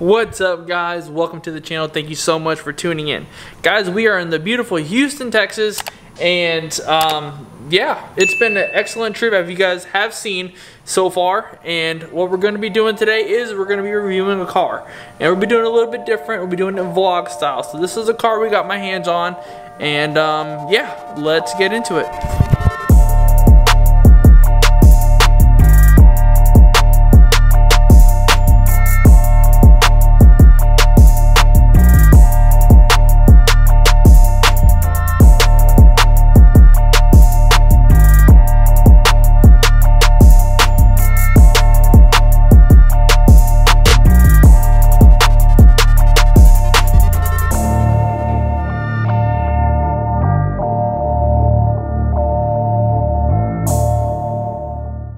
What's up, guys? Welcome to the channel. Thank you so much for tuning in. Guys, we are in the beautiful Houston, Texas, and yeah, it's been an excellent trip as you guys have seen so far. And what we're going to be doing today is we're going to be reviewing a car, and we'll be doing it a little bit different. We'll be doing it in vlog style. So this is a car we got my hands on, and yeah, let's get into it.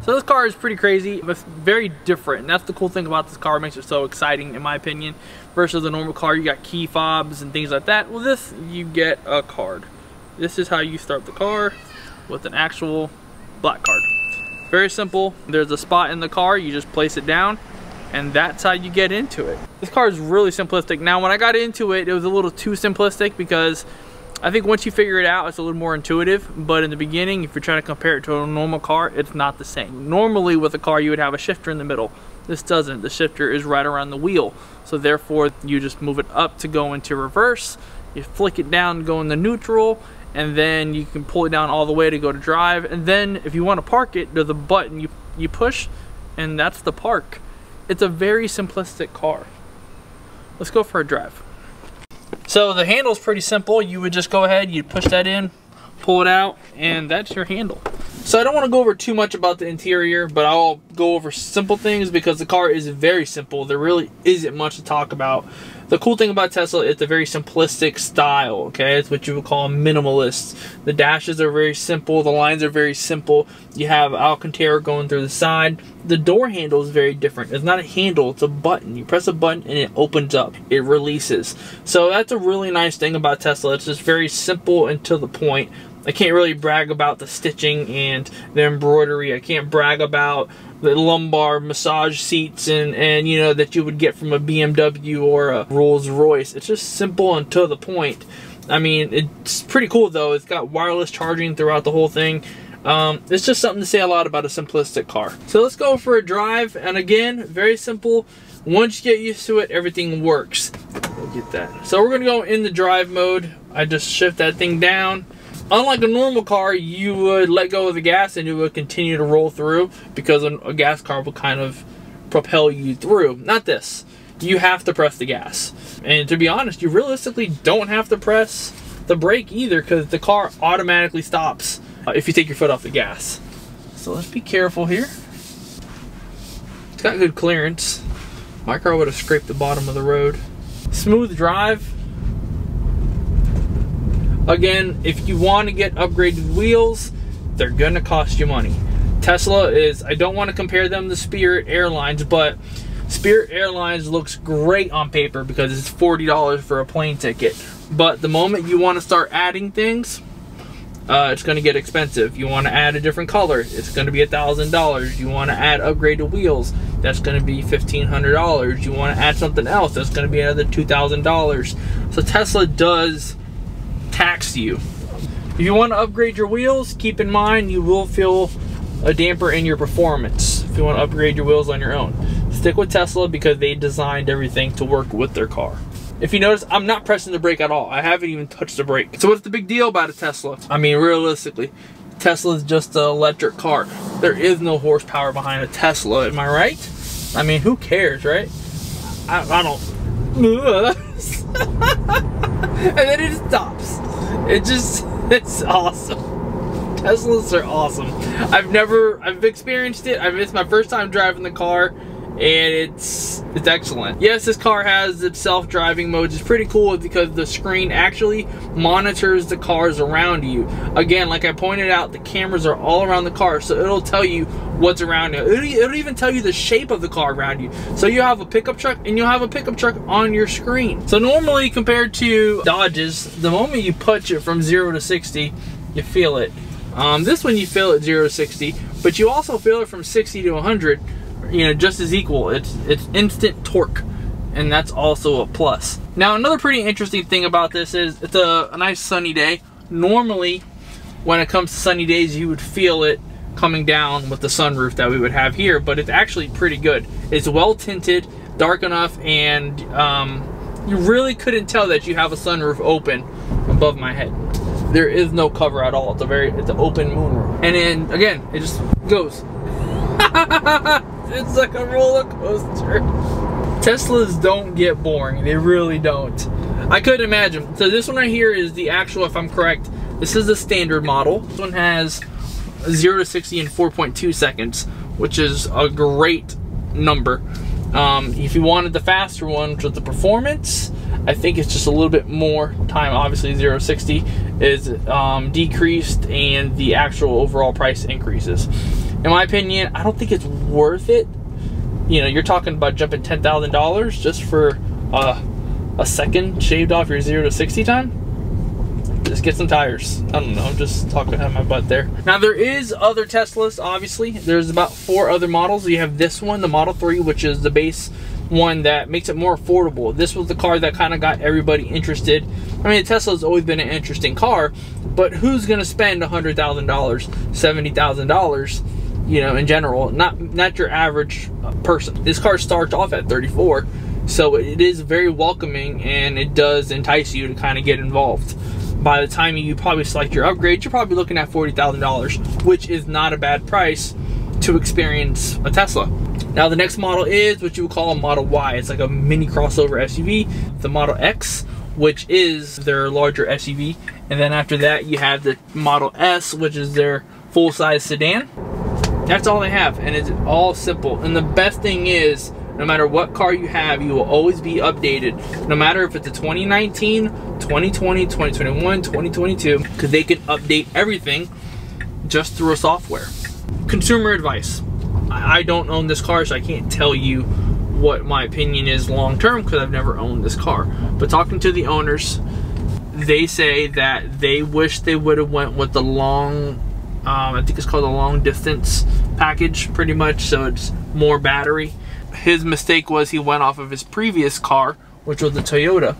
So this car is pretty crazy, but it's very different, and that's the cool thing about this car. It makes it so exciting, in my opinion, versus a normal car. You got key fobs and things like that. Well, this, you get a card. This is how you start the car, with an actual black card. Very simple. There's a spot in the car, you just place it down, and that's how you get into it. This car is really simplistic. Now, when I got into it, it was a little too simplistic because I think once you figure it out, it's a little more intuitive, but in the beginning, if you're trying to compare it to a normal car, it's not the same. Normally with a car, you would have a shifter in the middle. This doesn't. The shifter is right around the wheel. So therefore, you just move it up to go into reverse, you flick it down to go into neutral, and then you can pull it down all the way to go to drive. And then if you want to park it, there's a button you push, and that's the park. It's a very simplistic car. Let's go for a drive. So the handle's pretty simple. You would just go ahead, you'd push that in, pull it out, and that's your handle. So I don't want to go over too much about the interior, but I'll go over simple things because the car is very simple. There really isn't much to talk about. The cool thing about Tesla, it's a very simplistic style, okay? It's what you would call minimalist. The dashes are very simple. The lines are very simple. You have Alcantara going through the side. The door handle is very different. It's not a handle, it's a button. You press a button and it opens up. It releases. So that's a really nice thing about Tesla. It's just very simple and to the point. I can't really brag about the stitching and the embroidery. I can't brag about the lumbar massage seats and you know, that you would get from a BMW or a Rolls Royce. It's just simple and to the point. I mean, it's pretty cool though. It's got wireless charging throughout the whole thing. It's just something to say a lot about a simplistic car. So let's go for a drive, and again, very simple. Once you get used to it, everything works. Look at that. So we're gonna go in the drive mode. I just shift that thing down. Unlike a normal car, you would let go of the gas and it would continue to roll through because a gas car will kind of propel you through. Not this. You have to press the gas. And to be honest, you realistically don't have to press the brake either because the car automatically stops if you take your foot off the gas. So let's be careful here. It's got good clearance. My car would have scraped the bottom of the road. Smooth drive. Again, if you want to get upgraded wheels, they're gonna cost you money. Tesla is, I don't want to compare them to Spirit Airlines, but Spirit Airlines looks great on paper because it's $40 for a plane ticket. But the moment you want to start adding things, it's going to get expensive. You want to add a different color, it's going to be $1,000. You want to add upgraded wheels, that's going to be $1,500. You want to add something else, that's going to be another $2,000. So Tesla does tax you. If you want to upgrade your wheels, keep in mind you will feel a damper in your performance if you want to upgrade your wheels on your own. Stick with Tesla because they designed everything to work with their car. If you notice, I'm not pressing the brake at all. I haven't even touched the brake. So what's the big deal about a Tesla? I mean, realistically, Tesla is just an electric car. There is no horsepower behind a Tesla, am I right? I mean, who cares, right? I don't. And then it just stops. It's awesome. Teslas are awesome. I've experienced it. It's my first time driving the car, and it's excellent. Yes, this car has its self-driving modes. It's pretty cool because the screen actually monitors the cars around you. Again, like I pointed out, the cameras are all around the car, so it'll tell you what's around you. It'll even tell you the shape of the car around you. So you have a pickup truck, and you'll have a pickup truck on your screen. So normally, compared to Dodges, the moment you punch it from 0 to 60, you feel it. This one you feel at 0 to 60, but you also feel it from 60 to 100. You know, just as equal. It's instant torque. and that's also a plus. Now, another pretty interesting thing about this is it's a nice sunny day. Normally, when it comes to sunny days, you would feel it coming down with the sunroof that we would have here, but it's actually pretty good. It's well tinted, dark enough, and you really couldn't tell that you have a sunroof open above my head. There is no cover at all. It's an open moonroof. And then again, it just goes. It's like a roller coaster. Teslas don't get boring. They really don't. I could imagine. So this one right here is the actual, if I'm correct, this is the standard model. This one has 0 to 60 in 4.2 seconds, which is a great number. If you wanted the faster one, which was the performance, I think it's just a little bit more time. Obviously 0 to 60 is decreased, and the actual overall price increases. In my opinion, I don't think it's worth it. You know, you're talking about jumping $10,000 just for a second shaved off your 0 to 60 time. Just get some tires. I don't know, I'm just talking out of my butt there. Now, there is other Teslas, obviously. There's about 4 other models. You have this one, the Model 3, which is the base one that makes it more affordable. This was the car that kind of got everybody interested. I mean, the Tesla's always been an interesting car, but who's gonna spend $100,000, $70,000, you know, in general? Not your average person. This car starts off at $34,000, so it is very welcoming, and it does entice you to kind of get involved. By the time you probably select your upgrade, you're probably looking at $40,000, which is not a bad price to experience a Tesla. Now, the next model is what you would call a Model Y. It's like a mini crossover SUV. The Model X, which is their larger SUV. And then after that, you have the Model S, which is their full-size sedan. That's all they have, and it's all simple. And the best thing is, no matter what car you have, you will always be updated. No matter if it's a 2019, 2020, 2021, 2022, because they can update everything just through a software. Consumer advice. I don't own this car, so I can't tell you what my opinion is long term, because I've never owned this car. But talking to the owners, they say that they wish they would have went with the long, I think it's called a long distance package, pretty much, so it's more battery. His mistake was he went off of his previous car, which was the Toyota.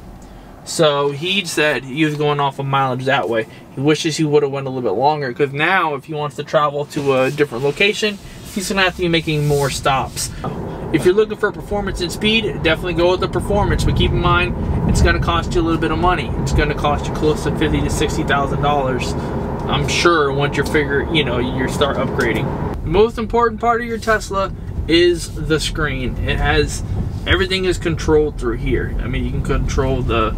So he said he was going off of mileage that way. He wishes he would have went a little bit longer, because now if he wants to travel to a different location, he's gonna have to be making more stops. If you're looking for performance and speed, definitely go with the performance, but keep in mind, it's gonna cost you a little bit of money. It's gonna cost you close to $50,000 to $60,000. I'm sure once you start upgrading. The most important part of your Tesla is the screen. It has, everything is controlled through here. I mean, you can control the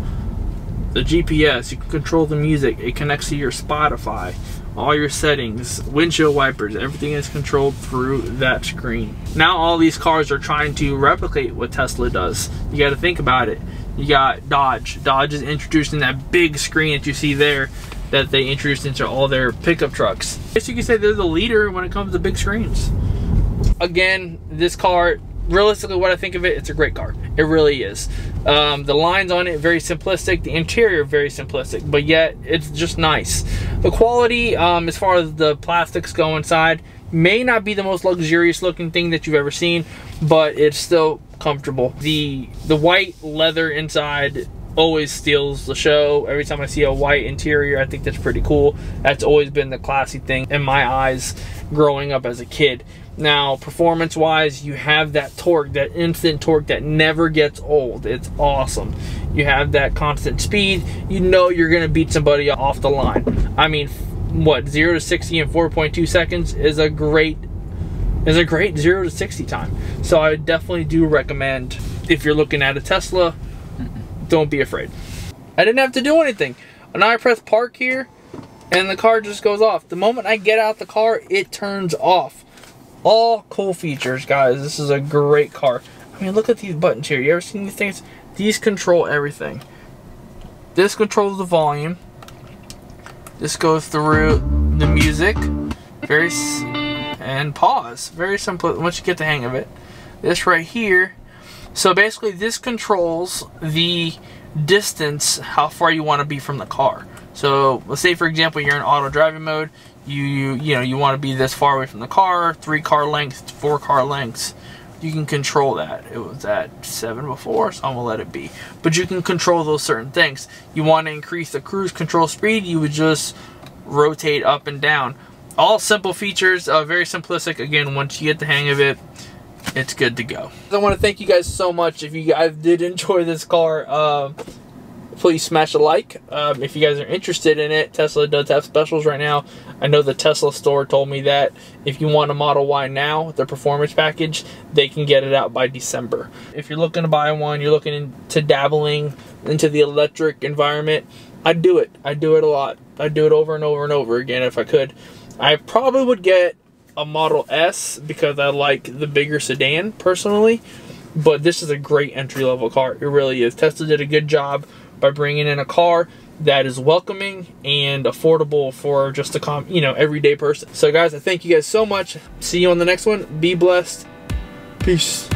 GPS, you can control the music, it connects to your Spotify, all your settings, windshield wipers, everything is controlled through that screen. Now all these cars are trying to replicate what Tesla does. You got to think about it. You got Dodge. Dodge is introducing that big screen that you see there that they introduced into all their pickup trucks. I guess you could say they're the leader when it comes to big screens. Again, this car, realistically, what I think of it, it's a great car. It really is. The lines on it, very simplistic. The interior, very simplistic, but yet it's just nice. The quality, as far as the plastics go inside, may not be the most luxurious looking thing that you've ever seen, but it's still comfortable. The white leather inside always steals the show. Every time I see a white interior, I think that's pretty cool. That's always been the classy thing in my eyes growing up as a kid. Now, performance-wise, you have that torque, that instant torque that never gets old. It's awesome. You have that constant speed. You know you're going to beat somebody off the line. I mean, what, 0 to 60 in 4.2 seconds is a great 0 to 60 time. So I definitely do recommend, if you're looking at a Tesla, don't be afraid. I didn't have to do anything. Now I press park here, and the car just goes off. The moment I get out the car, it turns off. All cool features, guys. This is a great car. I mean, look at these buttons here. You ever seen these things? These control everything. This controls the volume. This goes through the music. And pause. Very simple once you get the hang of it. This right here. So basically, this controls the distance, how far you want to be from the car. So let's say, for example, you're in auto driving mode. You want to be this far away from the car, 3 car lengths, 4 car lengths. you can control that. It was at 7 before, so I'm gonna let it be. But you can control those certain things. You want to increase the cruise control speed, you would just rotate up and down. All simple features, very simplistic. Again, once you get the hang of it, it's good to go. I want to thank you guys so much. If you guys did enjoy this car, please smash a like. If you guys are interested in it, Tesla does have specials right now. I know the Tesla store told me that if you want a Model Y now, the performance package, they can get it out by December. If you're looking to buy one, you're looking into dabbling into the electric environment, I'd do it. I'd do it a lot. I'd do it over and over and over again if I could. I probably would get a Model S because I like the bigger sedan personally, but this is a great entry-level car. It really is. Tesla did a good job by bringing in a car that is welcoming and affordable for just a everyday person. So guys, I thank you guys so much. See you on the next one. Be blessed. Peace.